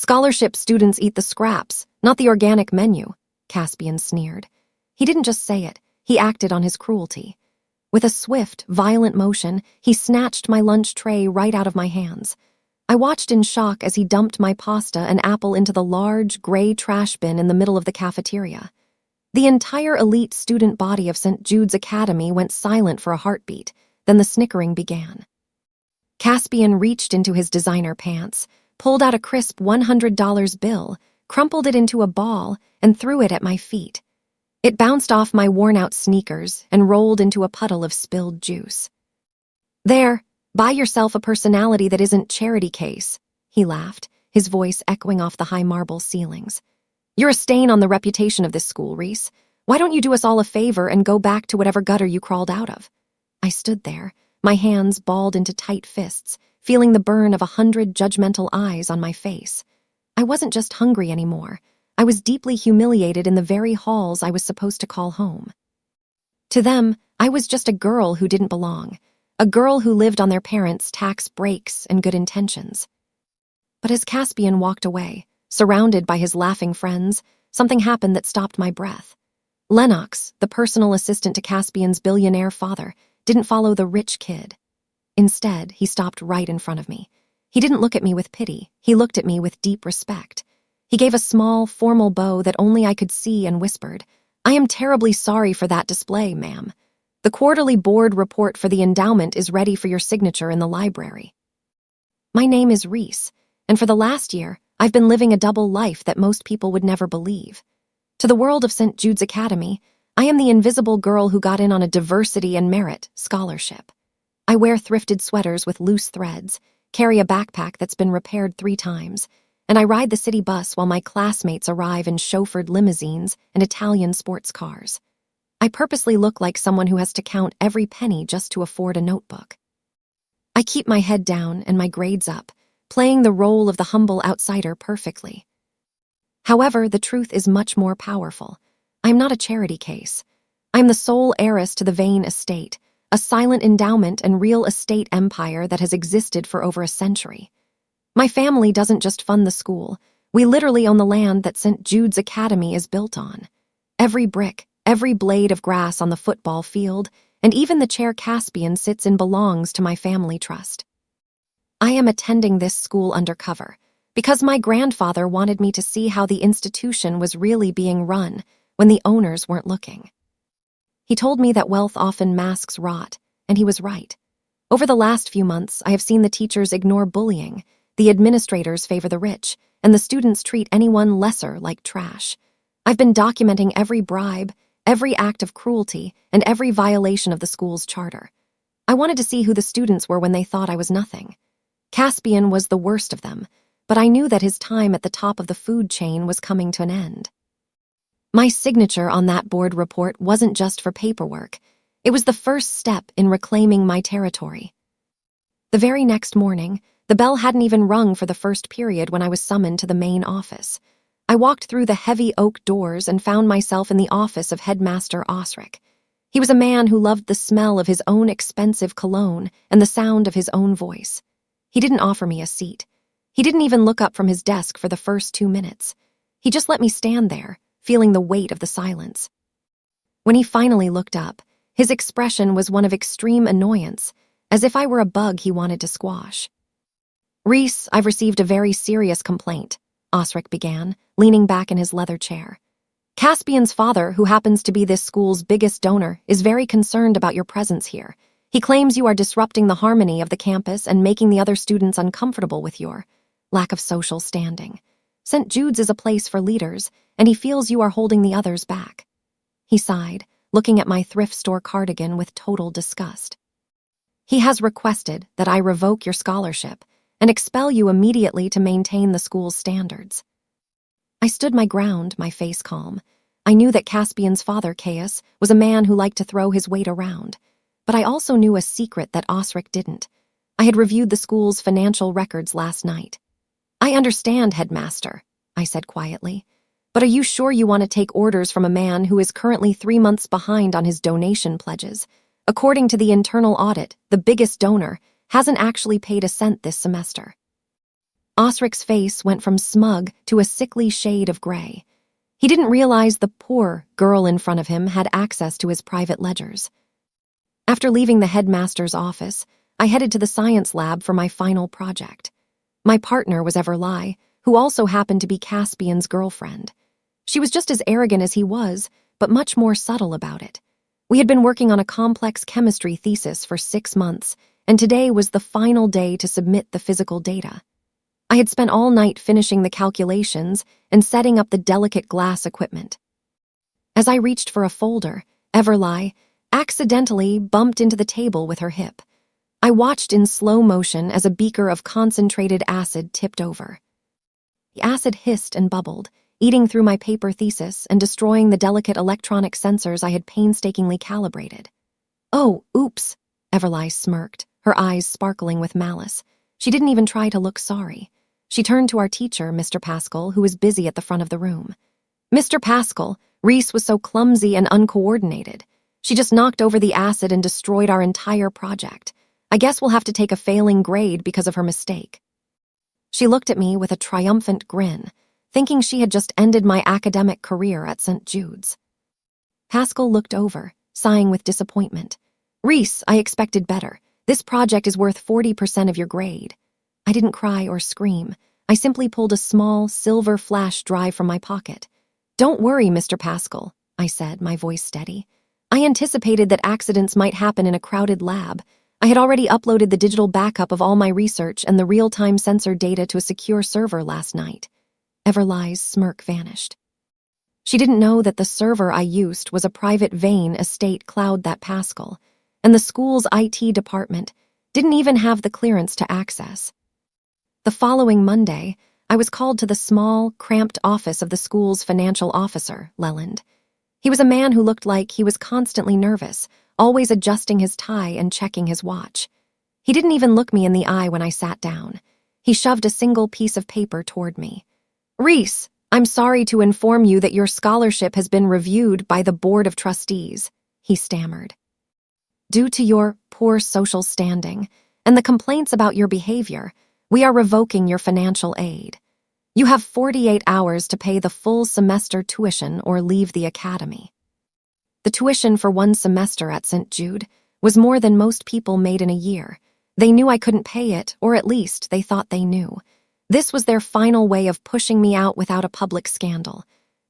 Scholarship students eat the scraps, not the organic menu, Caspian sneered. He didn't just say it, he acted on his cruelty. With a swift, violent motion, he snatched my lunch tray right out of my hands. I watched in shock as he dumped my pasta and apple into the large, gray trash bin in the middle of the cafeteria. The entire elite student body of St. Jude's Academy went silent for a heartbeat, then the snickering began. Caspian reached into his designer pants, pulled out a crisp $100 bill, crumpled it into a ball, and threw it at my feet. It bounced off my worn-out sneakers and rolled into a puddle of spilled juice. "There, buy yourself a personality that isn't charity case," he laughed, his voice echoing off the high marble ceilings. "You're a stain on the reputation of this school, Reese. Why don't you do us all a favor and go back to whatever gutter you crawled out of?" I stood there, my hands balled into tight fists, feeling the burn of 100 judgmental eyes on my face. I wasn't just hungry anymore. I was deeply humiliated in the very halls I was supposed to call home. To them, I was just a girl who didn't belong, a girl who lived on their parents' tax breaks and good intentions. But as Caspian walked away, surrounded by his laughing friends, something happened that stopped my breath. Lennox, the personal assistant to Caspian's billionaire father, didn't follow the rich kid. Instead, he stopped right in front of me. He didn't look at me with pity, he looked at me with deep respect. He gave a small, formal bow that only I could see and whispered, "I am terribly sorry for that display, ma'am. The quarterly board report for the endowment is ready for your signature in the library." My name is Reese, and for the last year, I've been living a double life that most people would never believe. To the world of St. Jude's Academy, I am the invisible girl who got in on a diversity and merit scholarship. I wear thrifted sweaters with loose threads, carry a backpack that's been repaired 3 times, and I ride the city bus while my classmates arrive in chauffeured limousines and Italian sports cars. I purposely look like someone who has to count every penny just to afford a notebook. I keep my head down and my grades up, playing the role of the humble outsider perfectly. However, the truth is much more powerful. I'm not a charity case. I'm the sole heiress to the Vane estate, a silent endowment and real estate empire that has existed for over a century. My family doesn't just fund the school. We literally own the land that St. Jude's Academy is built on. Every brick, every blade of grass on the football field, and even the chair Caspian sits in belongs to my family trust. I am attending this school undercover because my grandfather wanted me to see how the institution was really being run when the owners weren't looking. He told me that wealth often masks rot, and he was right. Over the last few months, I have seen the teachers ignore bullying, the administrators favor the rich, and the students treat anyone lesser like trash. I've been documenting every bribe, every act of cruelty, and every violation of the school's charter. I wanted to see who the students were when they thought I was nothing. Caspian was the worst of them, but I knew that his time at the top of the food chain was coming to an end. My signature on that board report wasn't just for paperwork. It was the first step in reclaiming my territory. The very next morning, the bell hadn't even rung for the first period when I was summoned to the main office. I walked through the heavy oak doors and found myself in the office of Headmaster Osric. He was a man who loved the smell of his own expensive cologne and the sound of his own voice. He didn't offer me a seat. He didn't even look up from his desk for the first 2 minutes. He just let me stand there, feeling the weight of the silence. When he finally looked up, his expression was one of extreme annoyance, as if I were a bug he wanted to squash. "Reese, I've received a very serious complaint," Osric began, leaning back in his leather chair. "Caspian's father, who happens to be this school's biggest donor, is very concerned about your presence here. He claims you are disrupting the harmony of the campus and making the other students uncomfortable with your lack of social standing. St. Jude's is a place for leaders, and he feels you are holding the others back." He sighed, looking at my thrift store cardigan with total disgust. "He has requested that I revoke your scholarship and expel you immediately to maintain the school's standards." I stood my ground, my face calm. I knew that Caspian's father, Caius, was a man who liked to throw his weight around, but I also knew a secret that Osric didn't. I had reviewed the school's financial records last night. "I understand, Headmaster," I said quietly, "but are you sure you want to take orders from a man who is currently 3 months behind on his donation pledges? According to the internal audit, the biggest donor hasn't actually paid a cent this semester." Osric's face went from smug to a sickly shade of gray. He didn't realize the poor girl in front of him had access to his private ledgers. After leaving the headmaster's office, I headed to the science lab for my final project. My partner was Everly, who also happened to be Caspian's girlfriend. She was just as arrogant as he was, but much more subtle about it. We had been working on a complex chemistry thesis for 6 months, and today was the final day to submit the physical data. I had spent all night finishing the calculations and setting up the delicate glass equipment. As I reached for a folder, Everly accidentally bumped into the table with her hip. I watched in slow motion as a beaker of concentrated acid tipped over. The acid hissed and bubbled, eating through my paper thesis and destroying the delicate electronic sensors I had painstakingly calibrated. "Oh, oops," Everly smirked, her eyes sparkling with malice. She didn't even try to look sorry. She turned to our teacher, Mr. Pascal, who was busy at the front of the room. "Mr. Pascal, Reese was so clumsy and uncoordinated. She just knocked over the acid and destroyed our entire project. I guess we'll have to take a failing grade because of her mistake." She looked at me with a triumphant grin, thinking she had just ended my academic career at St. Jude's. Pascal looked over, sighing with disappointment. "Reese, I expected better. This project is worth 40% of your grade." I didn't cry or scream. I simply pulled a small, silver flash drive from my pocket. "Don't worry, Mr. Pascal," I said, my voice steady. "I anticipated that accidents might happen in a crowded lab. I had already uploaded the digital backup of all my research and the real-time sensor data to a secure server last night." Everly's smirk vanished. She didn't know that the server I used was a private Vane estate cloud that Pascal, and the school's IT department didn't even have the clearance to access. The following Monday, I was called to the small, cramped office of the school's financial officer, Leland. He was a man who looked like he was constantly nervous, always adjusting his tie and checking his watch. He didn't even look me in the eye when I sat down. He shoved a single piece of paper toward me. "Reese, I'm sorry to inform you that your scholarship has been reviewed by the Board of Trustees," he stammered. "Due to your poor social standing and the complaints about your behavior, we are revoking your financial aid. You have 48 hours to pay the full semester tuition or leave the academy." The tuition for one semester at St. Jude was more than most people made in a year. They knew I couldn't pay it, or at least they thought they knew. This was their final way of pushing me out without a public scandal.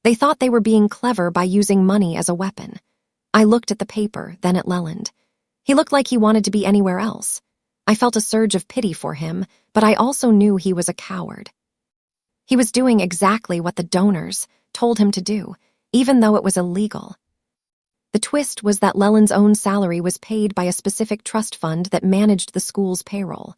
They thought they were being clever by using money as a weapon. I looked at the paper, then at Leland. He looked like he wanted to be anywhere else. I felt a surge of pity for him, but I also knew he was a coward. He was doing exactly what the donors told him to do, even though it was illegal. The twist was that Leland's own salary was paid by a specific trust fund that managed the school's payroll.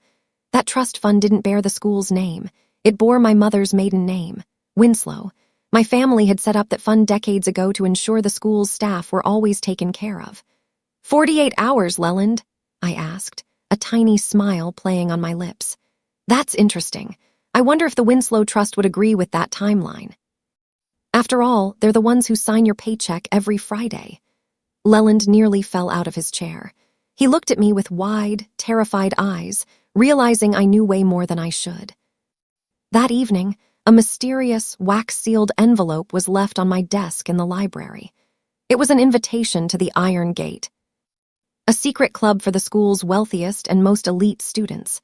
That trust fund didn't bear the school's name. It bore my mother's maiden name, Winslow. My family had set up that fund decades ago to ensure the school's staff were always taken care of. 48 hours, Leland?" I asked, a tiny smile playing on my lips. "That's interesting. I wonder if the Winslow Trust would agree with that timeline. After all, they're the ones who sign your paycheck every Friday." Leland nearly fell out of his chair. He looked at me with wide, terrified eyes, realizing I knew way more than I should. That evening, a mysterious, wax-sealed envelope was left on my desk in the library. It was an invitation to the Iron Gate, a secret club for the school's wealthiest and most elite students.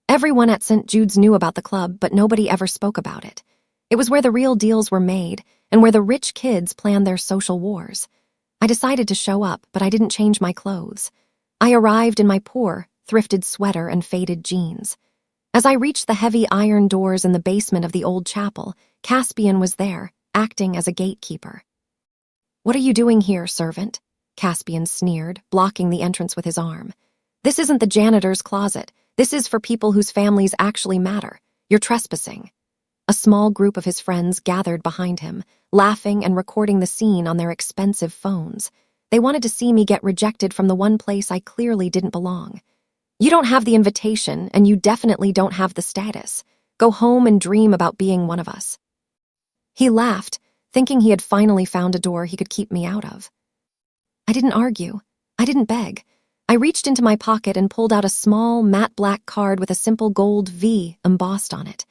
Everyone at St. Jude's knew about the club, but nobody ever spoke about it. It was where the real deals were made and where the rich kids planned their social wars. I decided to show up, but I didn't change my clothes. I arrived in my poor, thrifted sweater and faded jeans. As I reached the heavy iron doors in the basement of the old chapel, Caspian was there, acting as a gatekeeper. "What are you doing here, servant?" Caspian sneered, blocking the entrance with his arm. "This isn't the janitor's closet. This is for people whose families actually matter. You're trespassing." A small group of his friends gathered behind him, laughing and recording the scene on their expensive phones. They wanted to see me get rejected from the one place I clearly didn't belong. "You don't have the invitation, and you definitely don't have the status. Go home and dream about being one of us." He laughed, thinking he had finally found a door he could keep me out of. I didn't argue. I didn't beg. I reached into my pocket and pulled out a small, matte black card with a simple gold V embossed on it.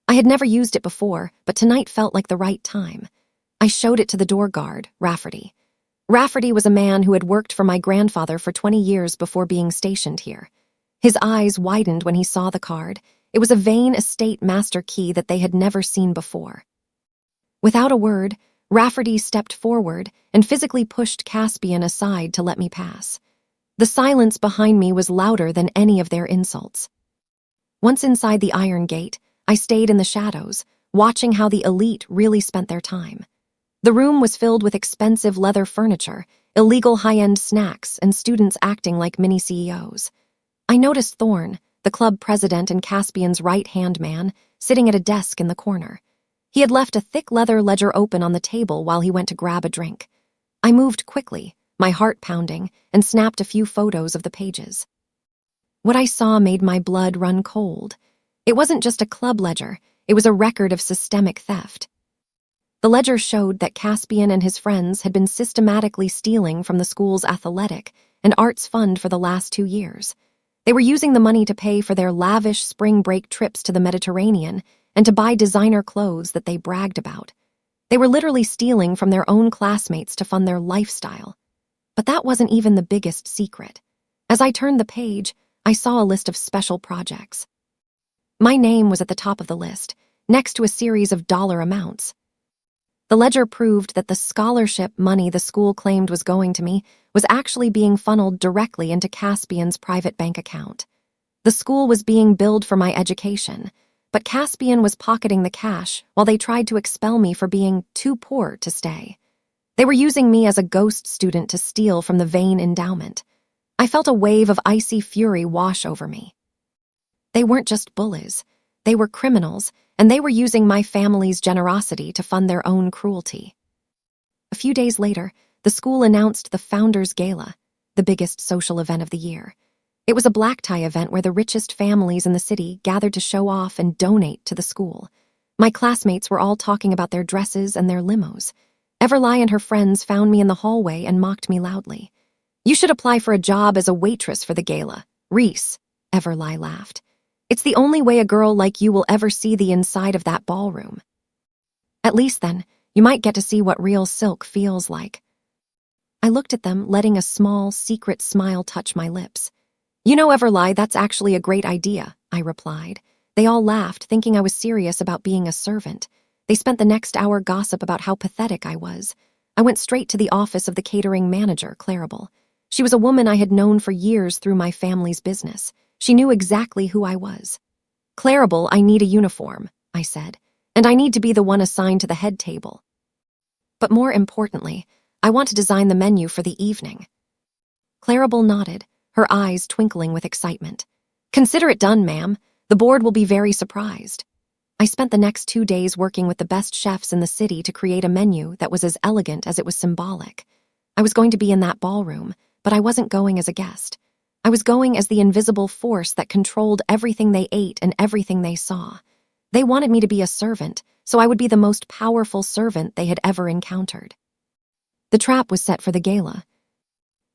I had never used it before, but tonight felt like the right time. I showed it to the door guard, Rafferty. Rafferty was a man who had worked for my grandfather for 20 years before being stationed here. His eyes widened when he saw the card. It was a Vane estate master key that they had never seen before. Without a word, Rafferty stepped forward and physically pushed Caspian aside to let me pass. The silence behind me was louder than any of their insults. Once inside the iron gate, I stayed in the shadows, watching how the elite really spent their time. The room was filled with expensive leather furniture, illegal high-end snacks, and students acting like mini CEOs. I noticed Thorne, the club president and Caspian's right-hand man, sitting at a desk in the corner. He had left a thick leather ledger open on the table while he went to grab a drink. I moved quickly, my heart pounding, and snapped a few photos of the pages. What I saw made my blood run cold. It wasn't just a club ledger, it was a record of systemic theft. The ledger showed that Caspian and his friends had been systematically stealing from the school's athletic and arts fund for the last 2 years. They were using the money to pay for their lavish spring break trips to the Mediterranean and to buy designer clothes that they bragged about. They were literally stealing from their own classmates to fund their lifestyle. But that wasn't even the biggest secret. As I turned the page, I saw a list of special projects. My name was at the top of the list, next to a series of dollar amounts. The ledger proved that the scholarship money the school claimed was going to me was actually being funneled directly into Caspian's private bank account. The school was being billed for my education, but Caspian was pocketing the cash while they tried to expel me for being too poor to stay. They were using me as a ghost student to steal from the Vane endowment. I felt a wave of icy fury wash over me. They weren't just bullies. They were criminals, and they were using my family's generosity to fund their own cruelty. A few days later, the school announced the Founders Gala, the biggest social event of the year. It was a black tie event where the richest families in the city gathered to show off and donate to the school. My classmates were all talking about their dresses and their limos. Everly and her friends found me in the hallway and mocked me loudly. "You should apply for a job as a waitress for the gala, Reese," Everly laughed. "It's the only way a girl like you will ever see the inside of that ballroom. At least then, you might get to see what real silk feels like." I looked at them, letting a small, secret smile touch my lips. "You know, Everly, that's actually a great idea," I replied. They all laughed, thinking I was serious about being a servant. They spent the next hour gossip about how pathetic I was. I went straight to the office of the catering manager, Clarabelle. She was a woman I had known for years through my family's business. She knew exactly who I was. "Clarabelle, I need a uniform," I said, "and I need to be the one assigned to the head table. But more importantly, I want to design the menu for the evening." Clarabelle nodded, her eyes twinkling with excitement. "Consider it done, ma'am. The board will be very surprised." I spent the next 2 days working with the best chefs in the city to create a menu that was as elegant as it was symbolic. I was going to be in that ballroom, but I wasn't going as a guest. I was going as the invisible force that controlled everything they ate and everything they saw. They wanted me to be a servant, so I would be the most powerful servant they had ever encountered. The trap was set for the gala.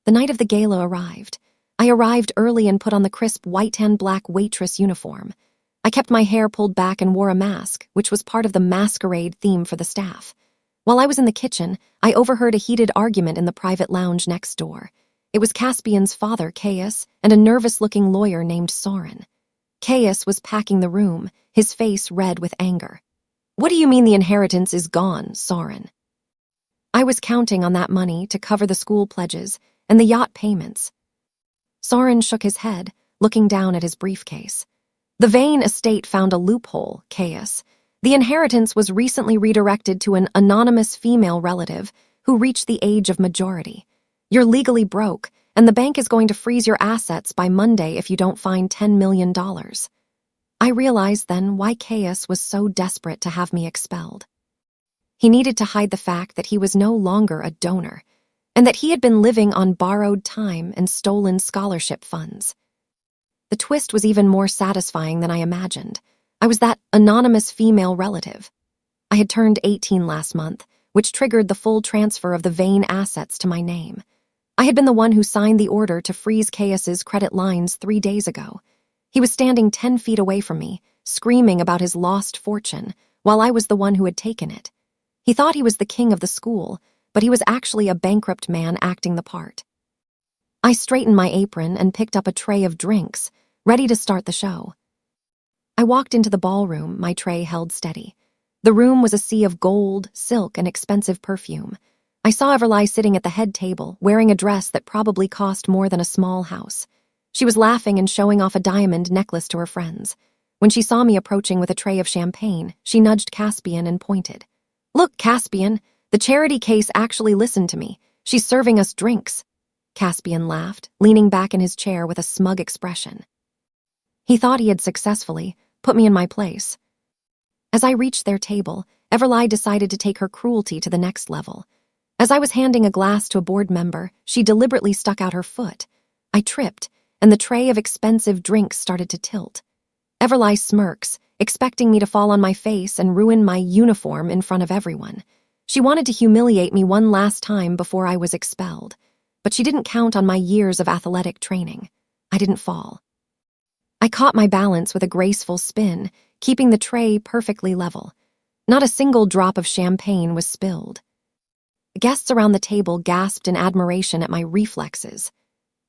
The night of the gala arrived. I arrived early and put on the crisp white-and-black waitress uniform. I kept my hair pulled back and wore a mask, which was part of the masquerade theme for the staff. While I was in the kitchen, I overheard a heated argument in the private lounge next door. It was Caspian's father, Caius, and a nervous-looking lawyer named Soren. Caius was packing the room, his face red with anger. "What do you mean the inheritance is gone, Soren?" "I was counting on that money to cover the school pledges and the yacht payments." Soren shook his head, looking down at his briefcase. "The Vane estate found a loophole, Caius. The inheritance was recently redirected to an anonymous female relative who reached the age of majority. You're legally broke, and the bank is going to freeze your assets by Monday if you don't find $10 million. I realized then why Caius was so desperate to have me expelled. He needed to hide the fact that he was no longer a donor, and that he had been living on borrowed time and stolen scholarship funds. The twist was even more satisfying than I imagined. I was that anonymous female relative. I had turned 18 last month, which triggered the full transfer of the Vane assets to my name. I had been the one who signed the order to freeze Caius's credit lines 3 days ago. He was standing 10 feet away from me, screaming about his lost fortune, while I was the one who had taken it. He thought he was the king of the school, but he was actually a bankrupt man acting the part. I straightened my apron and picked up a tray of drinks, ready to start the show. I walked into the ballroom, my tray held steady. The room was a sea of gold, silk, and expensive perfume. I saw Everly sitting at the head table, wearing a dress that probably cost more than a small house. She was laughing and showing off a diamond necklace to her friends. When she saw me approaching with a tray of champagne, she nudged Caspian and pointed. "Look, Caspian, the charity case actually listened to me. She's serving us drinks." Caspian laughed, leaning back in his chair with a smug expression. He thought he had successfully put me in my place. As I reached their table, Everly decided to take her cruelty to the next level. As I was handing a glass to a board member, she deliberately stuck out her foot. I tripped, and the tray of expensive drinks started to tilt. Everly smirks, expecting me to fall on my face and ruin my uniform in front of everyone. She wanted to humiliate me one last time before I was expelled, but she didn't count on my years of athletic training. I didn't fall. I caught my balance with a graceful spin, keeping the tray perfectly level. Not a single drop of champagne was spilled. Guests around the table gasped in admiration at my reflexes.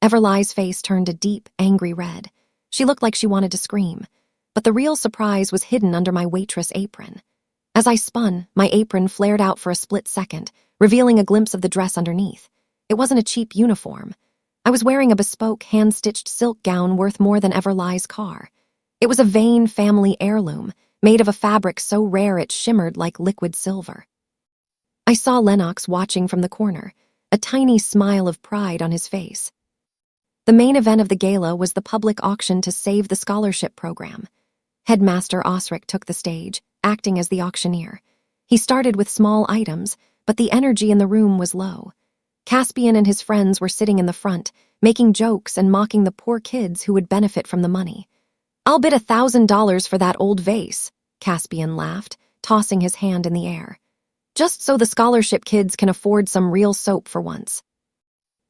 Everly's face turned a deep, angry red. She looked like she wanted to scream, but the real surprise was hidden under my waitress apron. As I spun, my apron flared out for a split second, revealing a glimpse of the dress underneath. It wasn't a cheap uniform. I was wearing a bespoke, hand-stitched silk gown worth more than Everly's car. It was a Vane family heirloom, made of a fabric so rare it shimmered like liquid silver. I saw Lennox watching from the corner, a tiny smile of pride on his face. The main event of the gala was the public auction to save the scholarship program. Headmaster Osric took the stage, acting as the auctioneer. He started with small items, but the energy in the room was low. Caspian and his friends were sitting in the front, making jokes and mocking the poor kids who would benefit from the money. "I'll bid $1,000 for that old vase," Caspian laughed, tossing his hand in the air. "Just so the scholarship kids can afford some real soap for once."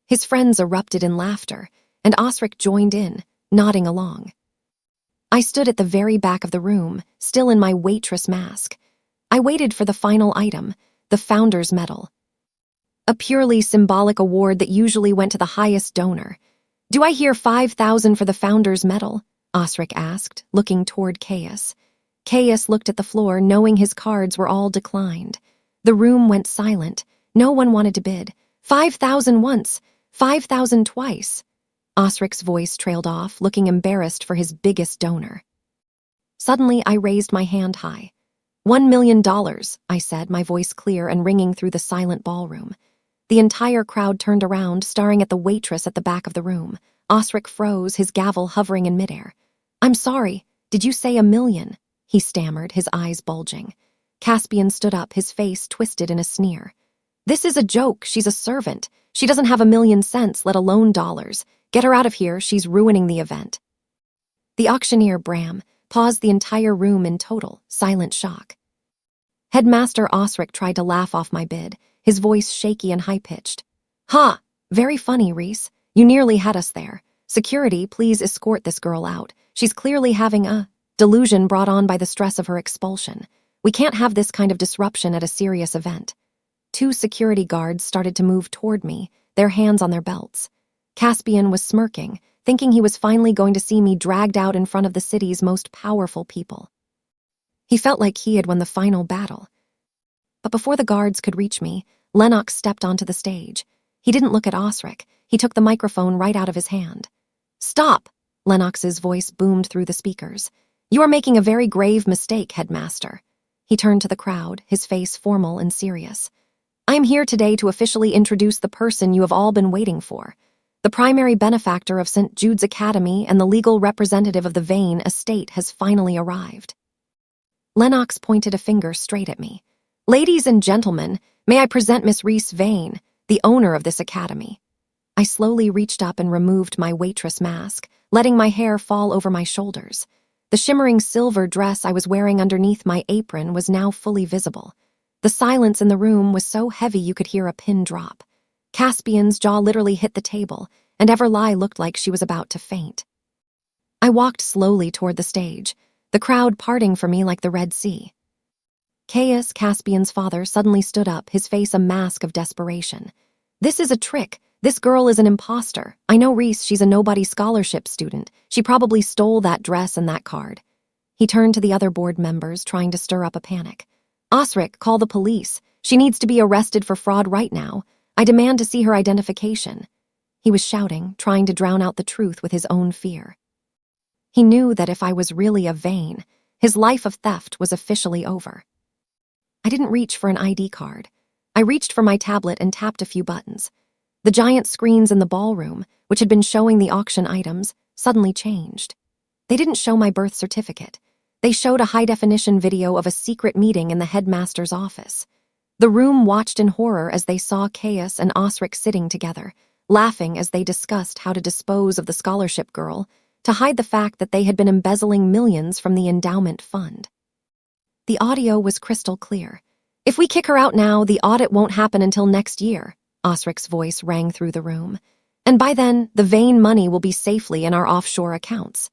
His friends erupted in laughter, and Osric joined in, nodding along. I stood at the very back of the room, still in my waitress mask. I waited for the final item, the Founder's Medal. A purely symbolic award that usually went to the highest donor. "Do I hear 5,000 for the Founder's Medal?" Osric asked, looking toward Caius. Caius looked at the floor, knowing his cards were all declined. The room went silent. No one wanted to bid. 5,000 once, 5,000 twice. Osric's voice trailed off, looking embarrassed for his biggest donor. Suddenly, I raised my hand high. $1 million, I said, my voice clear and ringing through the silent ballroom. The entire crowd turned around, staring at the waitress at the back of the room. Osric froze, his gavel hovering in midair. "I'm sorry, did you say $1 million?" he stammered, his eyes bulging. Caspian stood up, his face twisted in a sneer. "This is a joke. She's a servant. She doesn't have $1 million cents, let alone dollars. Get her out of here. She's ruining the event." The auctioneer, Bram, paused the entire room in total, silent shock. Headmaster Osric tried to laugh off my bid, his voice shaky and high-pitched. "Ha! Very funny, Reese. You nearly had us there. Security, please escort this girl out. She's clearly having a delusion brought on by the stress of her expulsion. We can't have this kind of disruption at a serious event." 2 security guards started to move toward me, their hands on their belts. Caspian was smirking, thinking he was finally going to see me dragged out in front of the city's most powerful people. He felt like he had won the final battle. But before the guards could reach me, Lennox stepped onto the stage. He didn't look at Osric. He took the microphone right out of his hand. "Stop!" Lennox's voice boomed through the speakers. "You are making a very grave mistake, Headmaster." He turned to the crowd, his face formal and serious. "I am here today to officially introduce the person you have all been waiting for. The primary benefactor of St. Jude's Academy and the legal representative of the Vane estate has finally arrived." Lennox pointed a finger straight at me. "Ladies and gentlemen, may I present Miss Reese Vane, the owner of this academy." I slowly reached up and removed my waitress mask, letting my hair fall over my shoulders. The shimmering silver dress I was wearing underneath my apron was now fully visible. The silence in the room was so heavy you could hear a pin drop. Caspian's jaw literally hit the table, and Everly looked like she was about to faint. I walked slowly toward the stage. the crowd parting for me like the Red Sea. Caius, Caspian's father, suddenly stood up, his face a mask of desperation. "This is a trick. This girl is an imposter. I know Reese, she's a nobody scholarship student. She probably stole that dress and that card." He turned to the other board members, trying to stir up a panic. "Osric, call the police. She needs to be arrested for fraud right now. I demand to see her identification." He was shouting, trying to drown out the truth with his own fear. He knew that if I was really a Vane, his life of theft was officially over. I didn't reach for an ID card. I reached for my tablet and tapped a few buttons. The giant screens in the ballroom, which had been showing the auction items, suddenly changed. They didn't show my birth certificate. They showed a high-definition video of a secret meeting in the headmaster's office. The room watched in horror as they saw Caius and Osric sitting together, laughing as they discussed how to dispose of the scholarship girl, to hide the fact that they had been embezzling millions from the endowment fund. The audio was crystal clear. "If we kick her out now, the audit won't happen until next year," Osric's voice rang through the room. "And by then, the Vane money will be safely in our offshore accounts."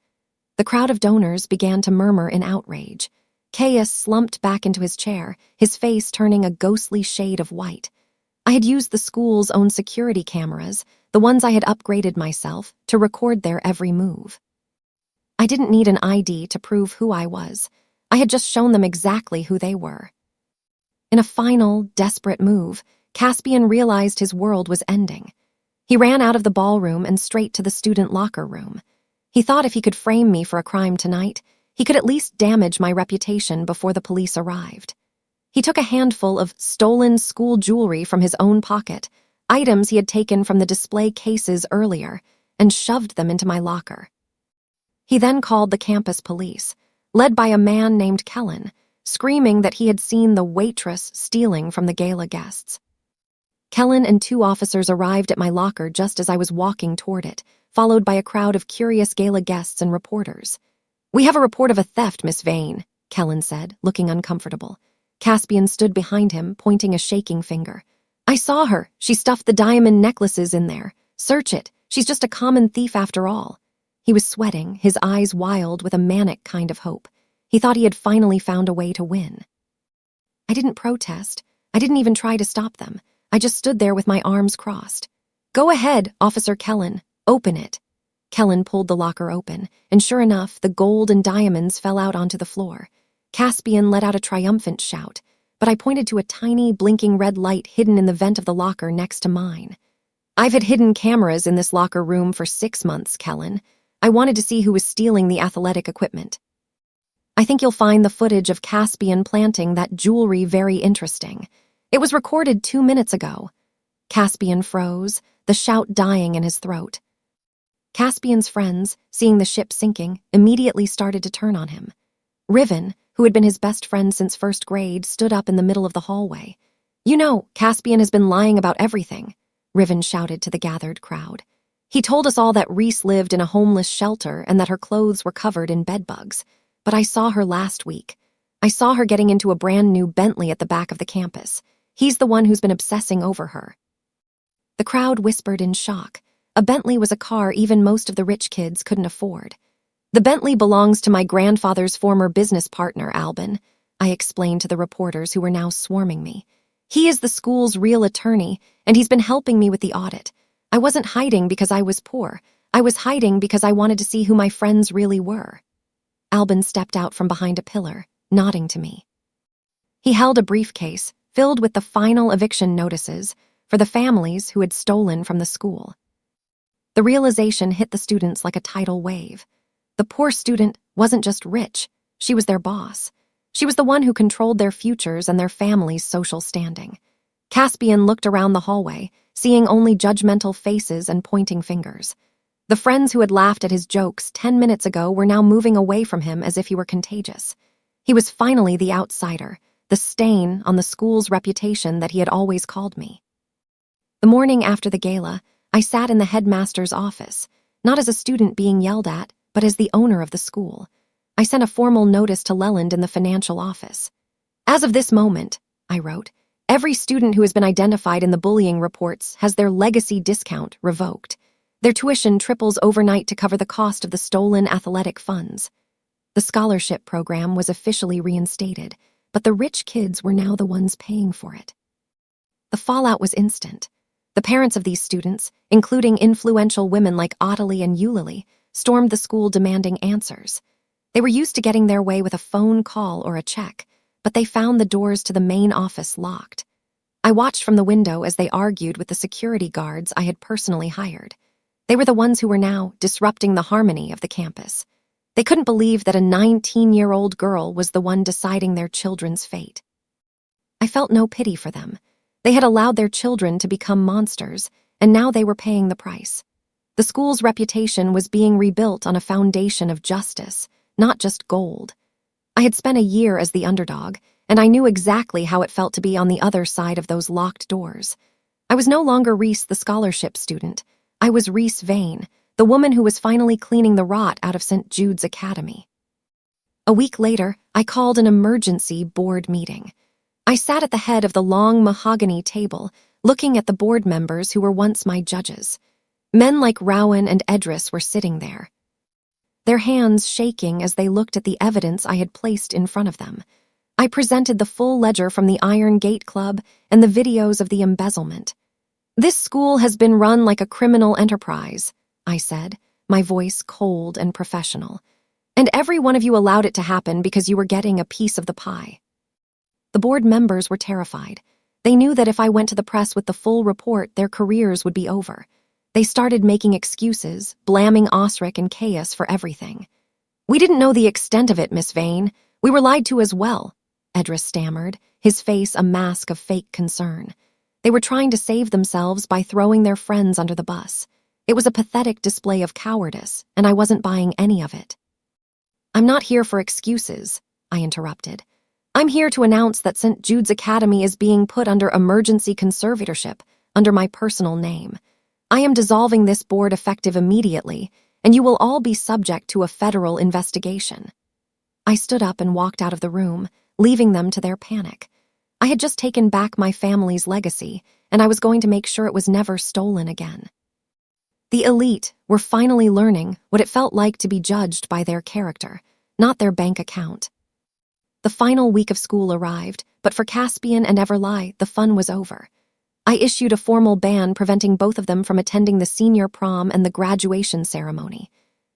The crowd of donors began to murmur in outrage. Caius slumped back into his chair, his face turning a ghostly shade of white. I had used the school's own security cameras, the ones I had upgraded myself, to record their every move. I didn't need an ID to prove who I was. I had just shown them exactly who they were. In a final, desperate move, Caspian realized his world was ending. He ran out of the ballroom and straight to the student locker room. He thought if he could frame me for a crime tonight, he could at least damage my reputation before the police arrived. He took a handful of stolen school jewelry from his own pocket, items he had taken from the display cases earlier, and shoved them into my locker. He then called the campus police, led by a man named Kellen, screaming that he had seen the waitress stealing from the gala guests. Kellen and 2 officers arrived at my locker just as I was walking toward it, followed by a crowd of curious gala guests and reporters. "We have a report of a theft, Miss Vane," Kellen said, looking uncomfortable. Caspian stood behind him, pointing a shaking finger. "I saw her. She stuffed the diamond necklaces in there. Search it. She's just a common thief after all." He was sweating, his eyes wild with a manic kind of hope. He thought he had finally found a way to win. I didn't protest. I didn't even try to stop them. I just stood there with my arms crossed. "Go ahead, Officer Kellen. Open it." Kellen pulled the locker open, and sure enough, the gold and diamonds fell out onto the floor. Caspian let out a triumphant shout, but I pointed to a tiny, blinking red light hidden in the vent of the locker next to mine. "I've had hidden cameras in this locker room for 6 months, Kellen. I wanted to see who was stealing the athletic equipment. I think you'll find the footage of Caspian planting that jewelry very interesting. It was recorded 2 minutes ago." Caspian froze, the shout dying in his throat. Caspian's friends, seeing the ship sinking, immediately started to turn on him. Riven, who had been his best friend since 1st grade, stood up in the middle of the hallway. "You know, Caspian has been lying about everything," Riven shouted to the gathered crowd. "He told us all that Reese lived in a homeless shelter and that her clothes were covered in bedbugs. But I saw her last week. I saw her getting into a brand new Bentley at the back of the campus. He's the one who's been obsessing over her." The crowd whispered in shock. A Bentley was a car even most of the rich kids couldn't afford. "The Bentley belongs to my grandfather's former business partner, Albin," I explained to the reporters who were now swarming me. "He is the school's real attorney, and he's been helping me with the audit. I wasn't hiding because I was poor. I was hiding because I wanted to see who my friends really were." Albin stepped out from behind a pillar, nodding to me. He held a briefcase filled with the final eviction notices for the families who had stolen from the school. The realization hit the students like a tidal wave. The poor student wasn't just rich, she was their boss. She was the one who controlled their futures and their family's social standing. Caspian looked around the hallway, seeing only judgmental faces and pointing fingers. The friends who had laughed at his jokes 10 minutes ago were now moving away from him as if he were contagious. He was finally the outsider, the stain on the school's reputation that he had always called me. The morning after the gala, I sat in the headmaster's office, not as a student being yelled at, but as the owner of the school. I sent a formal notice to Leland in the financial office. "As of this moment," I wrote, "every student who has been identified in the bullying reports has their legacy discount revoked. Their tuition triples overnight to cover the cost of the stolen athletic funds." The scholarship program was officially reinstated, but the rich kids were now the ones paying for it. The fallout was instant. The parents of these students, including influential women like Ottilie and Eulalie, stormed the school demanding answers. They were used to getting their way with a phone call or a check, but they found the doors to the main office locked. I watched from the window as they argued with the security guards I had personally hired. They were the ones who were now disrupting the harmony of the campus. They couldn't believe that a 19-year-old girl was the one deciding their children's fate. I felt no pity for them. They had allowed their children to become monsters, and now they were paying the price. The school's reputation was being rebuilt on a foundation of justice, not just gold. I had spent a year as the underdog, and I knew exactly how it felt to be on the other side of those locked doors. I was no longer Reese, the scholarship student. I was Reese Vane, the woman who was finally cleaning the rot out of St. Jude's Academy. A week later, I called an emergency board meeting. I sat at the head of the long mahogany table, looking at the board members who were once my judges. Men like Rowan and Edris were sitting there, their hands shaking as they looked at the evidence I had placed in front of them. I presented the full ledger from the Iron Gate Club and the videos of the embezzlement. "This school has been run like a criminal enterprise," I said, my voice cold and professional. "And every one of you allowed it to happen because you were getting a piece of the pie." The board members were terrified. They knew that if I went to the press with the full report, their careers would be over. They started making excuses, blaming Osric and Caius for everything. "We didn't know the extent of it, Miss Vane. We were lied to as well," Edris stammered, his face a mask of fake concern. They were trying to save themselves by throwing their friends under the bus. It was a pathetic display of cowardice, and I wasn't buying any of it. "I'm not here for excuses," I interrupted. "I'm here to announce that St. Jude's Academy is being put under emergency conservatorship under my personal name. I am dissolving this board effective immediately, and you will all be subject to a federal investigation." I stood up and walked out of the room, leaving them to their panic. I had just taken back my family's legacy, and I was going to make sure it was never stolen again. The elite were finally learning what it felt like to be judged by their character, not their bank account. The final week of school arrived, but for Caspian and Everly, the fun was over. I issued a formal ban preventing both of them from attending the senior prom and the graduation ceremony.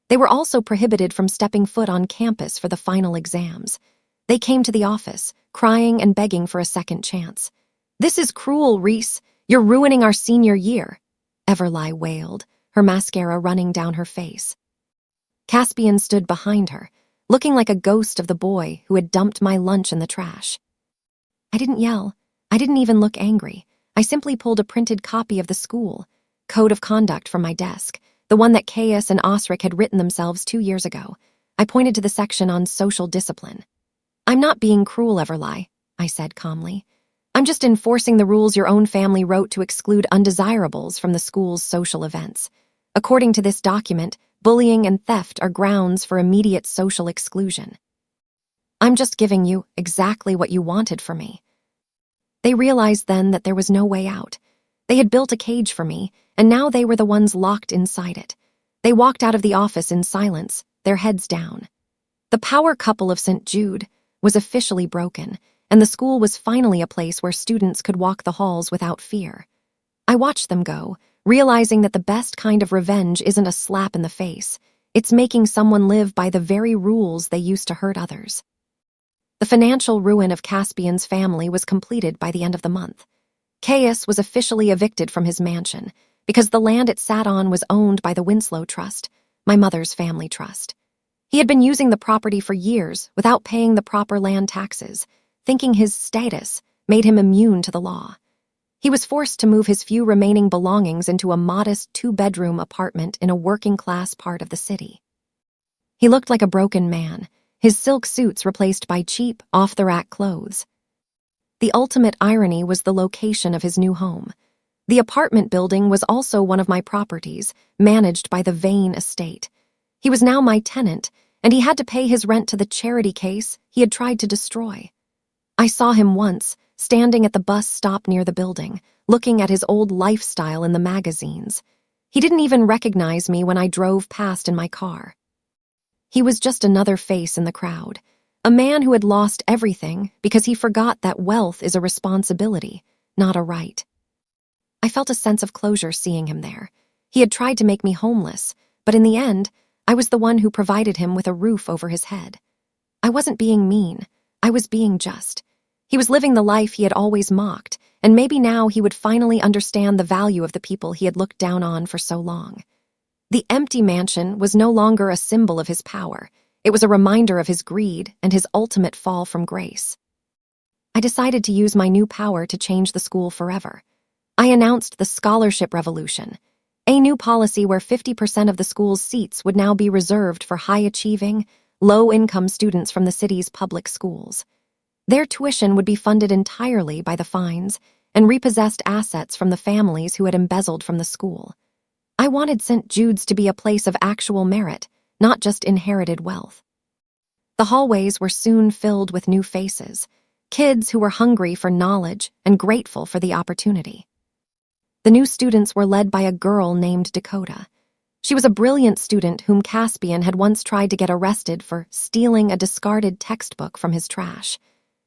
They were also prohibited from stepping foot on campus for the final exams. They came to the office, crying and begging for a second chance. "This is cruel, Reese. You're ruining our senior year," Everly wailed, her mascara running down her face. Caspian stood behind her, looking like a ghost of the boy who had dumped my lunch in the trash. I didn't yell. I didn't even look angry. I simply pulled a printed copy of the school code of conduct from my desk, the one that Caius and Osric had written themselves 2 years ago. I pointed to the section on social discipline. "I'm not being cruel, Everly," I said calmly. "I'm just enforcing the rules your own family wrote to exclude undesirables from the school's social events. According to this document, bullying and theft are grounds for immediate social exclusion. I'm just giving you exactly what you wanted for me." They realized then that there was no way out. They had built a cage for me, and now they were the ones locked inside it. They walked out of the office in silence, their heads down. The power couple of St. Jude was officially broken, and the school was finally a place where students could walk the halls without fear. I watched them go, realizing that the best kind of revenge isn't a slap in the face. It's making someone live by the very rules they used to hurt others. The financial ruin of Caspian's family was completed by the end of the month. Caius was officially evicted from his mansion because the land it sat on was owned by the Winslow Trust, my mother's family trust. He had been using the property for years without paying the proper land taxes, thinking his status made him immune to the law. He was forced to move his few remaining belongings into a modest 2-bedroom apartment in a working-class part of the city. He looked like a broken man, his silk suits replaced by cheap, off-the-rack clothes. The ultimate irony was the location of his new home. The apartment building was also one of my properties, managed by the Vane estate. He was now my tenant, and he had to pay his rent to the charity case he had tried to destroy. I saw him once, standing at the bus stop near the building, looking at his old lifestyle in the magazines. He didn't even recognize me when I drove past in my car. He was just another face in the crowd, a man who had lost everything because he forgot that wealth is a responsibility, not a right. I felt a sense of closure seeing him there. He had tried to make me homeless, but in the end, I was the one who provided him with a roof over his head. I wasn't being mean, I was being just. He was living the life he had always mocked, and maybe now he would finally understand the value of the people he had looked down on for so long. The empty mansion was no longer a symbol of his power. It was a reminder of his greed and his ultimate fall from grace. I decided to use my new power to change the school forever. I announced the scholarship revolution, a new policy where 50% of the school's seats would now be reserved for high-achieving, low-income students from the city's public schools. Their tuition would be funded entirely by the fines and repossessed assets from the families who had embezzled from the school. I wanted St. Jude's to be a place of actual merit, not just inherited wealth. The hallways were soon filled with new faces, kids who were hungry for knowledge and grateful for the opportunity. The new students were led by a girl named Dakota. She was a brilliant student whom Caspian had once tried to get arrested for stealing a discarded textbook from his trash.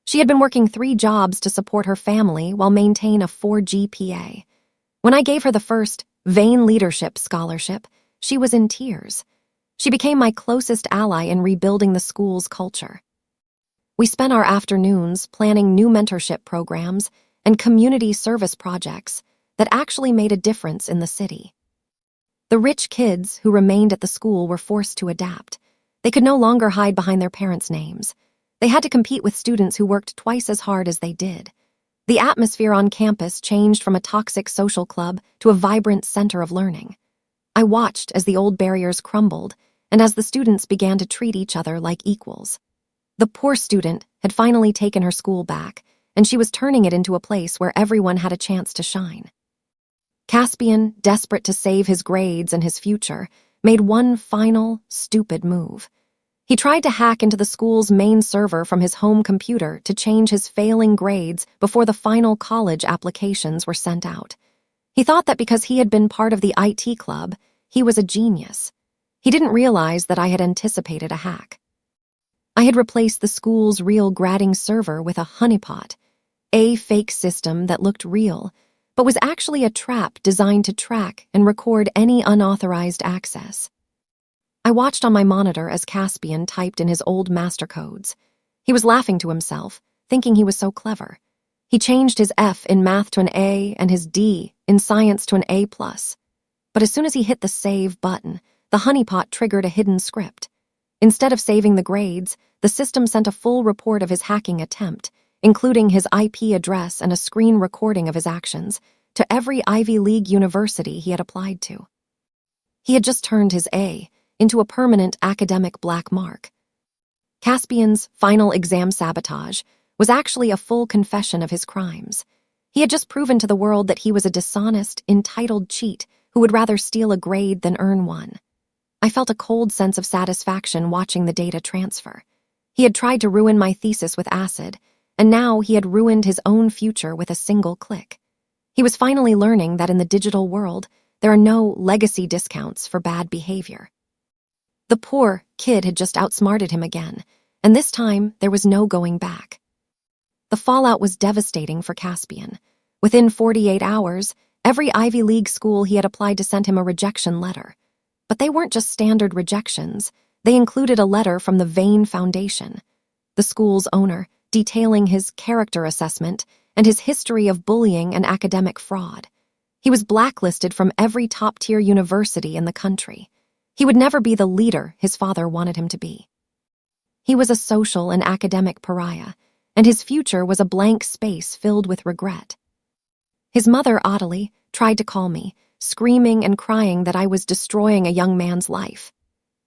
She had been working 3 jobs to support her family while maintain a 4 GPA. When I gave her the first Vain Leadership Scholarship, she was in tears. She became my closest ally in rebuilding the school's culture. We spent our afternoons planning new mentorship programs and community service projects that actually made a difference in the city. The rich kids who remained at the school were forced to adapt. They could no longer hide behind their parents' names. They had to compete with students who worked twice as hard as they did. The atmosphere on campus changed from a toxic social club to a vibrant center of learning. I watched as the old barriers crumbled and as the students began to treat each other like equals. The poor student had finally taken her school back, and she was turning it into a place where everyone had a chance to shine. Caspian, desperate to save his grades and his future, made one final, stupid move. He tried to hack into the school's main server from his home computer to change his failing grades before the final college applications were sent out. He thought that because he had been part of the IT club, he was a genius. He didn't realize that I had anticipated a hack. I had replaced the school's real grading server with a honeypot, a fake system that looked real, but was actually a trap designed to track and record any unauthorized access. I watched on my monitor as Caspian typed in his old master codes. He was laughing to himself, thinking he was so clever. He changed his F in math to an A and his D in science to an A+. But as soon as he hit the save button, the honeypot triggered a hidden script. Instead of saving the grades, the system sent a full report of his hacking attempt, including his IP address and a screen recording of his actions, to every Ivy League university he had applied to. He had just turned his A into a permanent academic black mark. Caspian's final exam sabotage was actually a full confession of his crimes. He had just proven to the world that he was a dishonest, entitled cheat who would rather steal a grade than earn one. I felt a cold sense of satisfaction watching the data transfer. He had tried to ruin my thesis with acid, and now he had ruined his own future with a single click. He was finally learning that in the digital world, there are no legacy discounts for bad behavior. The poor kid had just outsmarted him again, and this time there was no going back. The fallout was devastating for Caspian. Within 48 hours, every Ivy League school he had applied to sent him a rejection letter. But they weren't just standard rejections. They included a letter from the Vain Foundation, the school's owner, detailing his character assessment and his history of bullying and academic fraud. He was blacklisted from every top-tier university in the country. He would never be the leader his father wanted him to be. He was a social and academic pariah, and his future was a blank space filled with regret. His mother, Ottilie, tried to call me, screaming and crying that I was destroying a young man's life.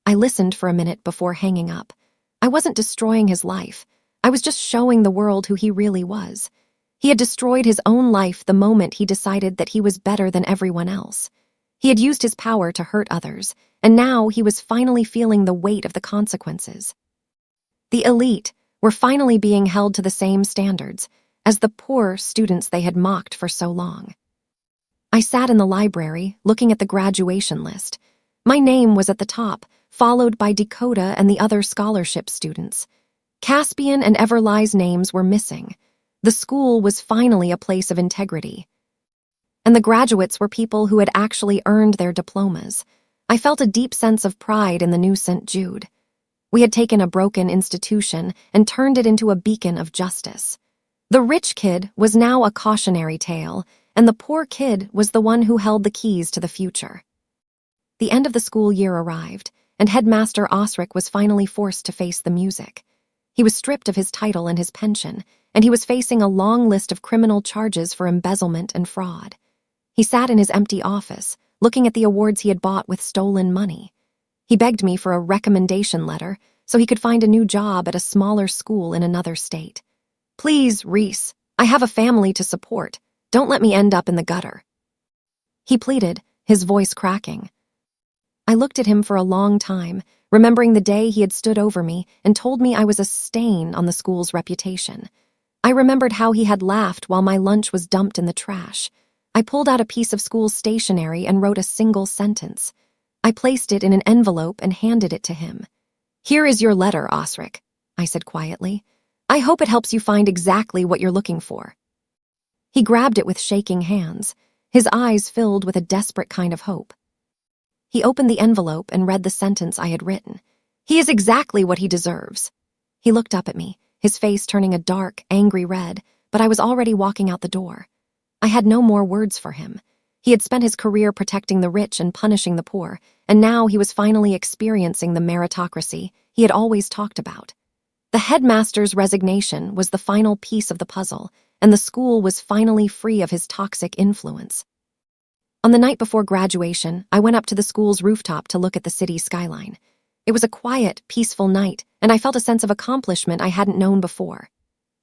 I listened for a minute before hanging up. I wasn't destroying his life. I was just showing the world who he really was. He had destroyed his own life the moment he decided that he was better than everyone else. He had used his power to hurt others, and now he was finally feeling the weight of the consequences. The elite were finally being held to the same standards as the poor students they had mocked for so long. I sat in the library, looking at the graduation list. My name was at the top, followed by Dakota and the other scholarship students. Caspian and Everlie's names were missing. The school was finally a place of integrity. And the graduates were people who had actually earned their diplomas. I felt a deep sense of pride in the new St. Jude. We had taken a broken institution and turned it into a beacon of justice. The rich kid was now a cautionary tale, and the poor kid was the one who held the keys to the future. The end of the school year arrived, and Headmaster Osric was finally forced to face the music. He was stripped of his title and his pension, and he was facing a long list of criminal charges for embezzlement and fraud. He sat in his empty office, looking at the awards he had bought with stolen money. He begged me for a recommendation letter so he could find a new job at a smaller school in another state. "Please, Reese, I have a family to support. Don't let me end up in the gutter," he pleaded, his voice cracking. I looked at him for a long time, remembering the day he had stood over me and told me I was a stain on the school's reputation. I remembered how he had laughed while my lunch was dumped in the trash. I pulled out a piece of school stationery and wrote a single sentence. I placed it in an envelope and handed it to him. "Here is your letter, Osric," I said quietly. "I hope it helps you find exactly what you're looking for." He grabbed it with shaking hands, his eyes filled with a desperate kind of hope. He opened the envelope and read the sentence I had written. "He is exactly what he deserves." He looked up at me, his face turning a dark, angry red, but I was already walking out the door. I had no more words for him. He had spent his career protecting the rich and punishing the poor, and now he was finally experiencing the meritocracy he had always talked about. The headmaster's resignation was the final piece of the puzzle, and the school was finally free of his toxic influence. On the night before graduation, I went up to the school's rooftop to look at the city skyline. It was a quiet, peaceful night, and I felt a sense of accomplishment I hadn't known before.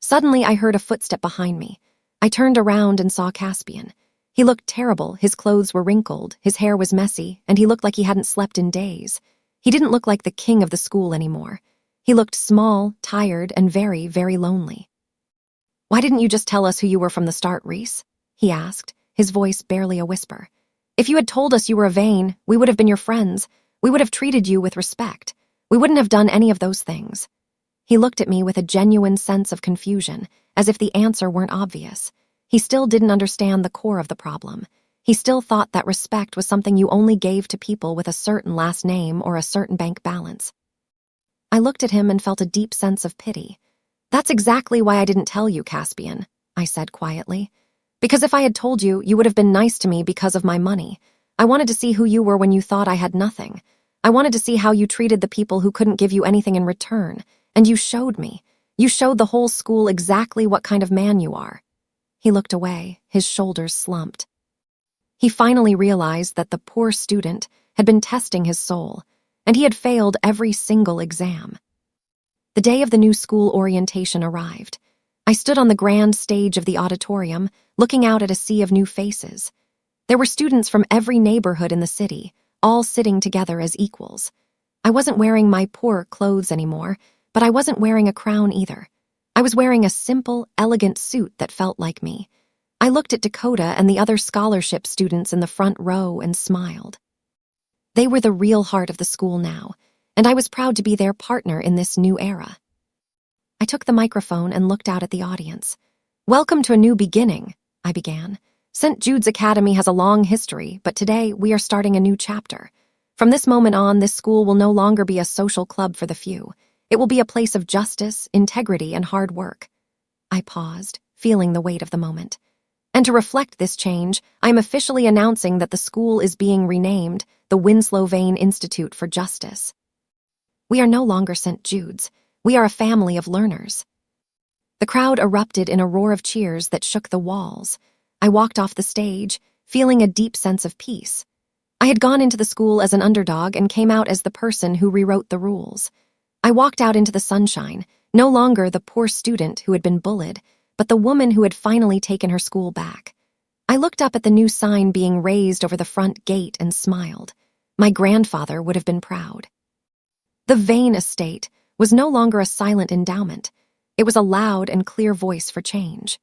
Suddenly, I heard a footstep behind me. I turned around and saw Caspian. He looked terrible, his clothes were wrinkled, his hair was messy, and he looked like he hadn't slept in days. He didn't look like the king of the school anymore. He looked small, tired, and very, very lonely. "Why didn't you just tell us who you were from the start, Reese?" he asked, his voice barely a whisper. "If you had told us you were a Vane, we would have been your friends. We would have treated you with respect. We wouldn't have done any of those things." He looked at me with a genuine sense of confusion, as if the answer weren't obvious. He still didn't understand the core of the problem. He still thought that respect was something you only gave to people with a certain last name or a certain bank balance. I looked at him and felt a deep sense of pity. "That's exactly why I didn't tell you, Caspian," I said quietly. "Because if I had told you, you would have been nice to me because of my money. I wanted to see who you were when you thought I had nothing. I wanted to see how you treated the people who couldn't give you anything in return. And you showed me. You showed the whole school exactly what kind of man you are." He looked away, his shoulders slumped. He finally realized that the poor student had been testing his soul, and he had failed every single exam. The day of the new school orientation arrived. I stood on the grand stage of the auditorium, looking out at a sea of new faces. There were students from every neighborhood in the city, all sitting together as equals. I wasn't wearing my poor clothes anymore, but I wasn't wearing a crown either. I was wearing a simple, elegant suit that felt like me. I looked at Dakota and the other scholarship students in the front row and smiled. They were the real heart of the school now, and I was proud to be their partner in this new era. I took the microphone and looked out at the audience. "Welcome to a new beginning," I began. "St. Jude's Academy has a long history, but today we are starting a new chapter. From this moment on, this school will no longer be a social club for the few. It will be a place of justice, integrity, and hard work." I paused, feeling the weight of the moment. "And to reflect this change, I am officially announcing that the school is being renamed the Winslow Vane Institute for Justice. We are no longer St. Jude's. We are a family of learners." The crowd erupted in a roar of cheers that shook the walls. I walked off the stage, feeling a deep sense of peace. I had gone into the school as an underdog and came out as the person who rewrote the rules. I walked out into the sunshine, no longer the poor student who had been bullied, but the woman who had finally taken her school back. I looked up at the new sign being raised over the front gate and smiled. My grandfather would have been proud. The Vane estate was no longer a silent endowment. It was a loud and clear voice for change.